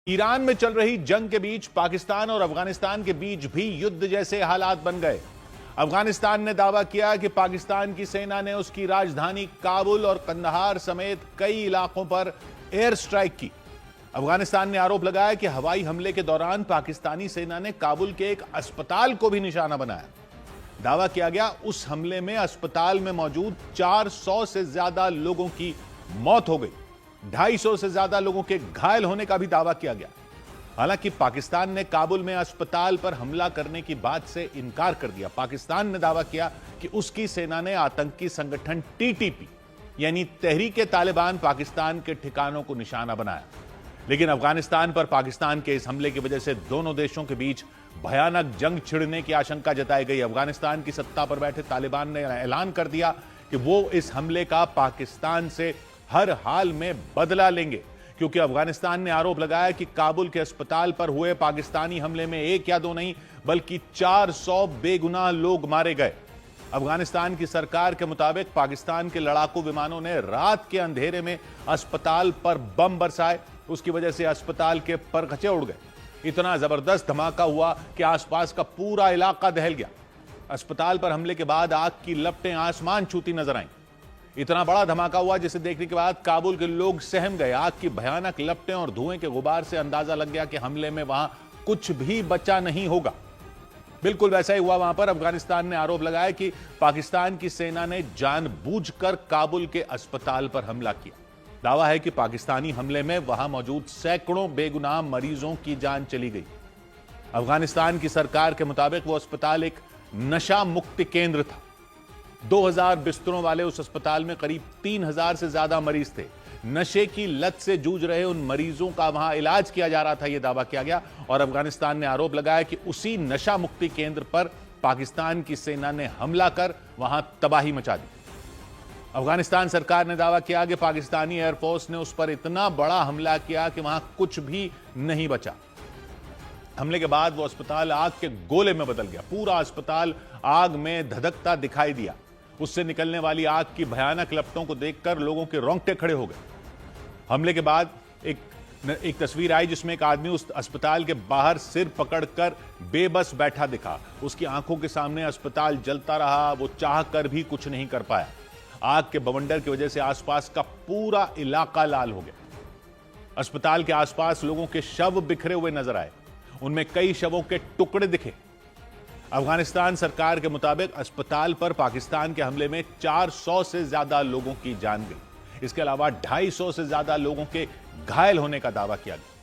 Iran में चल रही जंग के बीच पाकिस्तान और अफगानिस्तान के बीच भी युद्ध जैसे हालात बन गए। अफगानिस्तान ने दावा किया कि पाकिस्तान की सेना ने उसकी राजधानी काबुल और कंदहार समेत कई इलाकों पर एयर स्ट्राइक की। अफगानिस्तान ने आरोप लगाया कि हवाई हमले के दौरान पाकिस्तानी सेना ने काबुल के एक अस्पताल को भी निशाना बनाया। दावा किया गया उस हमले में अस्पताल में मौजूद 400 से ज्यादा लोगों की मौत हो गई। 250 से ज्यादा लोगों के घायल होने का भी दावा किया गया। हालांकि पाकिस्तान ने काबुल में अस्पताल पर हमला करने की बात से इनकार कर दिया। पाकिस्तान ने दावा किया कि उसकी सेना ने आतंकी संगठन टीटीपी यानी तहरीक तालिबान पाकिस्तान के ठिकानों को निशाना बनाया। लेकिन अफगानिस्तान पर पाकिस्तान के इस हमले की वजह से दोनों देशों के बीच भयानक जंग छिड़ने की आशंका जताई गई। अफगानिस्तान की सत्ता पर बैठे तालिबान ने ऐलान कर दिया कि वो इस हमले का पाकिस्तान से हर हाल में बदला लेंगे, क्योंकि अफगानिस्तान ने आरोप लगाया कि काबुल के अस्पताल पर हुए पाकिस्तानी हमले में एक या दो नहीं बल्कि 400 बेगुनाह लोग मारे गए। अफगानिस्तान की सरकार के मुताबिक पाकिस्तान के लड़ाकू विमानों ने रात के अंधेरे में अस्पताल पर बम बरसाए। उसकी वजह से अस्पताल के परखचे उड़ गए। इतना जबरदस्त धमाका हुआ कि आसपास का पूरा इलाका दहल गया। अस्पताल पर हमले के बाद आग की लपटें आसमान छूती नजर आईं। इतना बड़ा धमाका हुआ जिसे देखने के बाद काबुल के लोग सहम गए। आग की भयानक लपटें और धुएं के गुबार से अंदाजा लग गया कि हमले में वहां कुछ भी बचा नहीं होगा। बिल्कुल वैसा ही हुआ वहां पर। अफगानिस्तान ने आरोप लगाया कि पाकिस्तान की सेना ने जानबूझकर काबुल के अस्पताल पर हमला किया। दावा है कि पाकिस्तानी हमले में वहां मौजूद सैकड़ों बेगुनाह मरीजों की जान चली गई। अफगानिस्तान की सरकार के मुताबिक वो अस्पताल एक नशा मुक्ति केंद्र था। 2000 बिस्तरों वाले उस अस्पताल में करीब 3000 से ज्यादा मरीज थे। नशे की लत से जूझ रहे उन मरीजों का वहां इलाज किया जा रहा था, यह दावा किया गया। और अफगानिस्तान ने आरोप लगाया कि उसी नशा मुक्ति केंद्र पर पाकिस्तान की सेना ने हमला कर वहां तबाही मचा दी। अफगानिस्तान सरकार ने दावा किया कि पाकिस्तानी एयरफोर्स ने उस पर इतना बड़ा हमला किया कि वहां कुछ भी नहीं बचा। हमले के बाद वो अस्पताल आग के गोले में बदल गया। पूरा अस्पताल आग में धधकता दिखाई दिया। उससे निकलने वाली आग की भयानक लपटों को देखकर लोगों के रोंगटे खड़े हो गए। हमले के बाद एक तस्वीर आई जिसमें एक आदमी उस अस्पताल के बाहर सिर पकड़कर बेबस बैठा दिखा। उसकी आंखों के सामने अस्पताल जलता रहा। वो चाह कर भी कुछ नहीं कर पाया। आग के बवंडर की वजह से आसपास का पूरा इलाका लाल हो गया। अस्पताल के आसपास लोगों के शव बिखरे हुए नजर आए। उनमें कई शवों के टुकड़े दिखे। अफगानिस्तान सरकार के मुताबिक अस्पताल पर पाकिस्तान के हमले में 400 से ज्यादा लोगों की जान गई। इसके अलावा 250 से ज्यादा लोगों के घायल होने का दावा किया गया।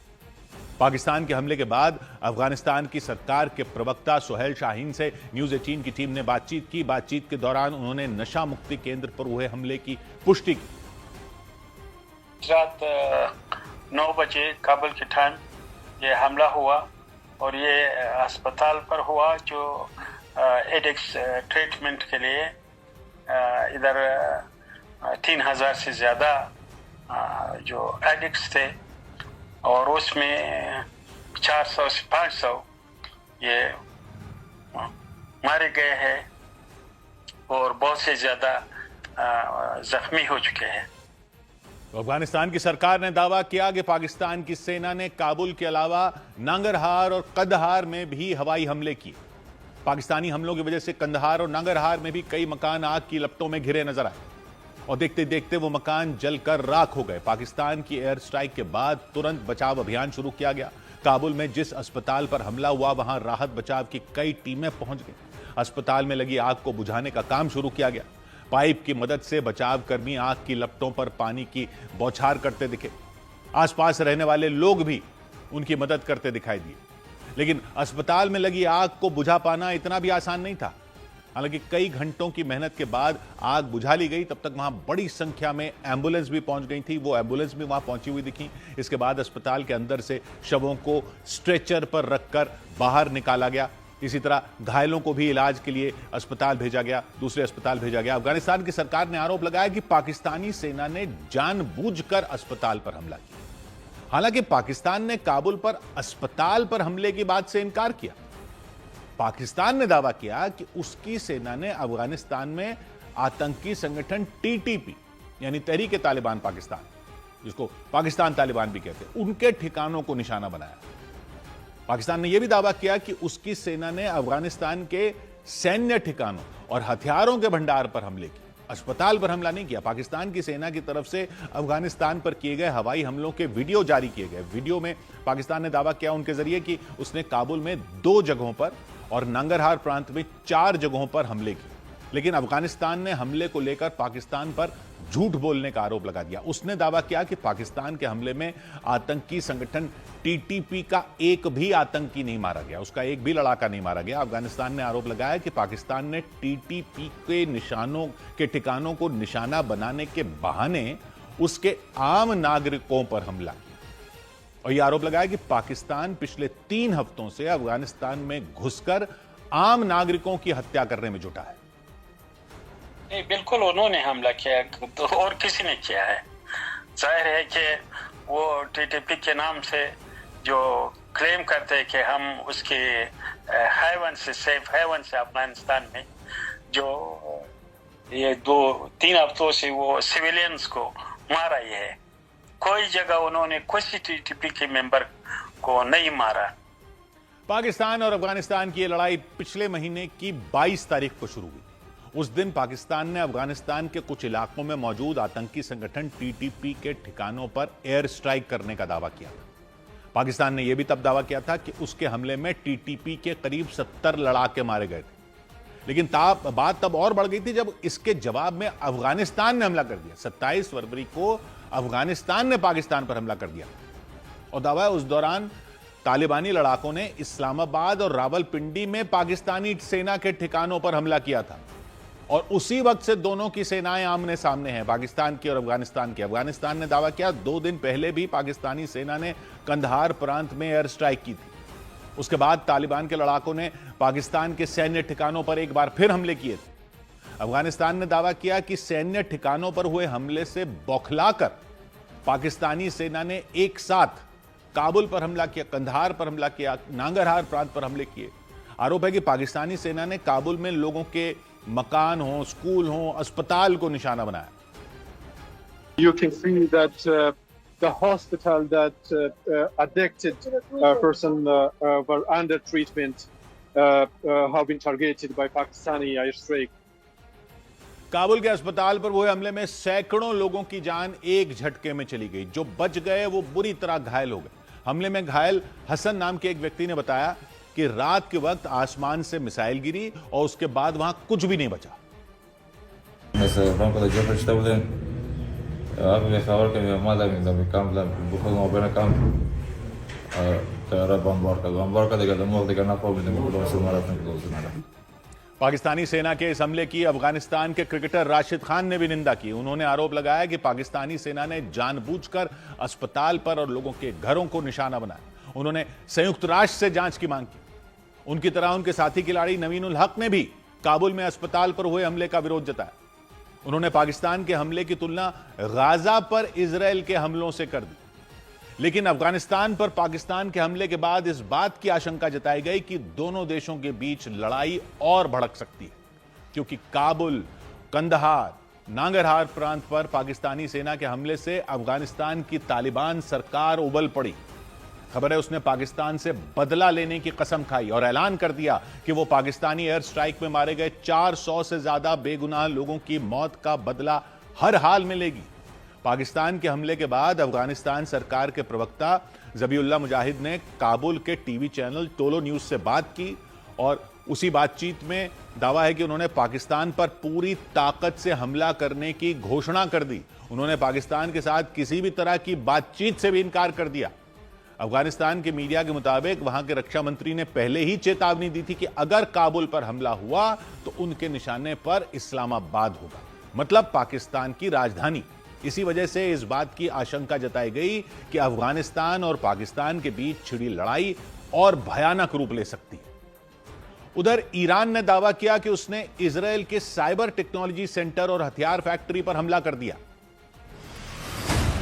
पाकिस्तान के हमले के बाद अफगानिस्तान की सरकार के प्रवक्ता सुहेल शाहीन से न्यूज 18 की टीम ने बातचीत की। बातचीत के दौरान उन्होंने नशा मुक्ति केंद्र पर हुए हमले की पुष्टि की। रात 9 बजे काबुल के टाइम ये हमला हुआ और ये अस्पताल पर हुआ जो एडिक्स ट्रीटमेंट के लिए इधर 3000 से ज़्यादा जो एडिक्ट्स थे और उसमें 400 से 500 ये मारे गए हैं और बहुत से ज़्यादा जख्मी हो चुके हैं। अफगानिस्तान की सरकार ने दावा किया कि पाकिस्तान की सेना ने काबुल के अलावा नंगरहार और कंदहार में भी हवाई हमले किए। पाकिस्तानी हमलों की वजह से कंदहार और नंगरहार में भी कई मकान आग की लपटों में घिरे नजर आए और देखते देखते वो मकान जलकर राख हो गए। पाकिस्तान की एयर स्ट्राइक के बाद तुरंत बचाव अभियान शुरू किया गया। काबुल में जिस अस्पताल पर हमला हुआ वहां राहत बचाव की कई टीमें पहुंच गई। अस्पताल में लगी आग को बुझाने का काम शुरू किया गया। पाइप की मदद से बचाव कर्मी आग की लपटों पर पानी की बौछार करते दिखे। आसपास रहने वाले लोग भी उनकी मदद करते दिखाई दिए। लेकिन अस्पताल में लगी आग को बुझा पाना इतना भी आसान नहीं था। हालांकि कई घंटों की मेहनत के बाद आग बुझा ली गई। तब तक वहां बड़ी संख्या में एम्बुलेंस भी पहुंच गई थी। वो एम्बुलेंस भी वहां पहुंची हुई दिखी। इसके बाद अस्पताल के अंदर से शवों को स्ट्रेचर पर रखकर बाहर निकाला गया। इसी तरह घायलों को भी इलाज के लिए अस्पताल भेजा गया, दूसरे अस्पताल भेजा गया। अफगानिस्तान की सरकार ने आरोप लगाया कि पाकिस्तानी सेना ने जानबूझकर अस्पताल पर हमला किया। हालांकि पाकिस्तान ने काबुल पर अस्पताल पर हमले की बात से इनकार किया। पाकिस्तान ने दावा किया कि उसकी सेना ने अफगानिस्तान में आतंकी संगठन टीटीपी यानी तहरीक तालिबान पाकिस्तान जिसको पाकिस्तान तालिबान भी कहते हैं, उनके ठिकानों को निशाना बनाया। पाकिस्तान ने यह भी दावा किया कि उसकी सेना ने अफगानिस्तान के सैन्य ठिकानों और हथियारों के भंडार पर हमले किए, अस्पताल पर हमला नहीं किया। पाकिस्तान की सेना की तरफ से अफगानिस्तान पर किए गए हवाई हमलों के वीडियो जारी किए गए। वीडियो में पाकिस्तान ने दावा किया उनके जरिए कि उसने काबुल में 2 जगहों पर और नंगरहार प्रांत में 4 जगहों पर हमले किए, लेकिन अफगानिस्तान ने हमले को लेकर पाकिस्तान पर झूठ बोलने का आरोप लगा दिया। उसने दावा किया कि पाकिस्तान के हमले में आतंकी संगठन टीटीपी का एक भी आतंकी नहीं मारा गया, उसका एक भी लड़ाका नहीं मारा गया। अफगानिस्तान ने आरोप लगाया कि पाकिस्तान ने टीटीपी के निशानों के ठिकानों को निशाना बनाने के बहाने उसके आम नागरिकों पर हमला किया और यह आरोप लगाया कि पाकिस्तान पिछले 3 हफ्तों से अफगानिस्तान में घुसकर आम नागरिकों की हत्या करने में जुटा है। नहीं, बिल्कुल उन्होंने हमला किया तो और किसी ने किया है। जाहिर है कि वो टीटीपी के नाम से जो क्लेम करते हैं कि हम उसके हेवन से सेफ हेवन से अफगानिस्तान में जो ये 2-3 हफ्तों से वो सिविलियंस को मारा ही है, कोई जगह उन्होंने किसी टीटीपी के मेंबर को नहीं मारा। पाकिस्तान और अफगानिस्तान की यह लड़ाई पिछले महीने की 22 तारीख को शुरू हुई। उस दिन पाकिस्तान ने अफगानिस्तान के कुछ इलाकों में मौजूद आतंकी संगठन टीटीपी के ठिकानों पर एयर स्ट्राइक करने का दावा किया था। पाकिस्तान ने यह भी तब दावा किया था कि उसके हमले में टीटीपी के करीब 70 लड़ाके मारे गए थे, लेकिन बात तब और बढ़ गई थी जब इसके जवाब में अफगानिस्तान ने हमला कर दिया। 27 फरवरी को अफगानिस्तान ने पाकिस्तान पर हमला कर दिया और दावा है उस दौरान तालिबानी लड़ाकों ने इस्लामाबाद और रावलपिंडी में पाकिस्तानी सेना के ठिकानों पर हमला किया था और उसी वक्त से दोनों की सेनाएं आमने सामने हैं, पाकिस्तान की और अफगानिस्तान की। अफगानिस्तान ने दावा किया 2 दिन पहले भी पाकिस्तानी सेना ने कंधार प्रांत में एयर स्ट्राइक की थी। उसके बाद तालिबान के लड़ाकों ने पाकिस्तान के सैन्य ठिकानों पर एक बार फिर हमले किए थे। अफगानिस्तान ने दावा किया कि सैन्य ठिकानों पर हुए हमले से बौखलाकर पाकिस्तानी सेना ने एक साथ काबुल पर हमला किया, कंधार पर हमला किया, नांगरहार प्रांत पर हमले किए। आरोप है कि पाकिस्तानी सेना ने काबुल में लोगों के मकान हो, स्कूल हो, अस्पताल को निशाना बनाया। You can see that the hospital that addicted person were under treatment have been targeted by Pakistani airstrike. Kabul के अस्पताल पर हुए हमले में सैकड़ों लोगों की जान एक झटके में चली गई। जो बच गए वो बुरी तरह घायल हो गए। हमले में घायल हसन नाम के एक व्यक्ति ने बताया कि रात के वक्त आसमान से मिसाइल गिरी और उसके बाद वहां कुछ भी नहीं बचा। पाकिस्तानी सेना के इस हमले की अफगानिस्तान के क्रिकेटर राशिद खान ने भी निंदा की। उन्होंने आरोप लगाया कि पाकिस्तानी सेना ने जानबूझकर अस्पताल पर और लोगों के घरों को निशाना बनाया। उन्होंने संयुक्त राष्ट्र से जांच की मांग की। उनकी तरह उनके साथी खिलाड़ी नवीन उल हक ने भी काबुल में अस्पताल पर हुए हमले का विरोध जताया। उन्होंने पाकिस्तान के हमले की तुलना गाजा पर इजराइल के हमलों से कर दी, लेकिन अफगानिस्तान पर पाकिस्तान के हमले के बाद इस बात की आशंका जताई गई कि दोनों देशों के बीच लड़ाई और भड़क सकती है, क्योंकि काबुल, कंदहार, नांगरहार प्रांत पर पाकिस्तानी सेना के हमले से अफगानिस्तान की तालिबान सरकार उबल पड़ी। खबर है उसने पाकिस्तान से बदला लेने की कसम खाई और ऐलान कर दिया कि वो पाकिस्तानी एयर स्ट्राइक में मारे गए 400 से ज्यादा बेगुनाह लोगों की मौत का बदला हर हाल में लेगी। पाकिस्तान के हमले के बाद अफगानिस्तान सरकार के प्रवक्ता जबीउल्लाह मुजाहिद ने काबुल के टीवी चैनल टोलो न्यूज से बात की और उसी बातचीत में दावा है कि उन्होंने पाकिस्तान पर पूरी ताकत से हमला करने की घोषणा कर दी। उन्होंने पाकिस्तान के साथ किसी भी तरह की बातचीत से भी इनकार कर दिया। अफगानिस्तान के मीडिया के मुताबिक वहां के रक्षा मंत्री ने पहले ही चेतावनी दी थी कि अगर काबुल पर हमला हुआ तो उनके निशाने पर इस्लामाबाद होगा, मतलब पाकिस्तान की राजधानी। इसी वजह से इस बात की आशंका जताई गई कि अफगानिस्तान और पाकिस्तान के बीच छिड़ी लड़ाई और भयानक रूप ले सकती है। उधर ईरान ने दावा किया कि उसने इजरायल के साइबर टेक्नोलॉजी सेंटर और हथियार फैक्ट्री पर हमला कर दिया।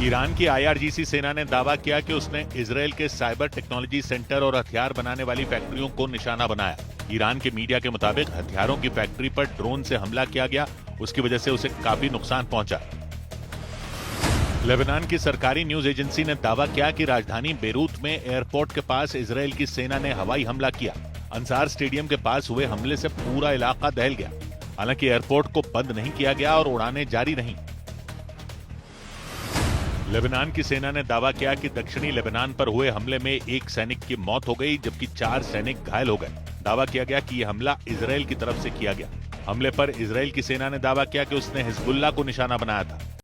ईरान की IRGC सेना ने दावा किया कि उसने इजरायल के साइबर टेक्नोलॉजी सेंटर और हथियार बनाने वाली फैक्ट्रियों को निशाना बनाया। ईरान के मीडिया के मुताबिक हथियारों की फैक्ट्री पर ड्रोन से हमला किया गया, उसकी वजह से उसे काफी नुकसान पहुंचा। लेबनान की सरकारी न्यूज एजेंसी ने दावा किया कि राजधानी बेरूत में एयरपोर्ट के पास इजरायल की सेना ने हवाई हमला किया। अंसार स्टेडियम के पास हुए हमले से पूरा इलाका दहल गया। हालांकि एयरपोर्ट को बंद नहीं किया गया और उड़ानें जारी रहीं। लेबनान की सेना ने दावा किया कि दक्षिणी लेबनान पर हुए हमले में एक सैनिक की मौत हो गई, जबकि 4 सैनिक घायल हो गए। दावा किया गया कि यह हमला इजरायल की तरफ से किया गया। हमले पर इजरायल की सेना ने दावा किया कि उसने हिजबुल्लाह को निशाना बनाया था।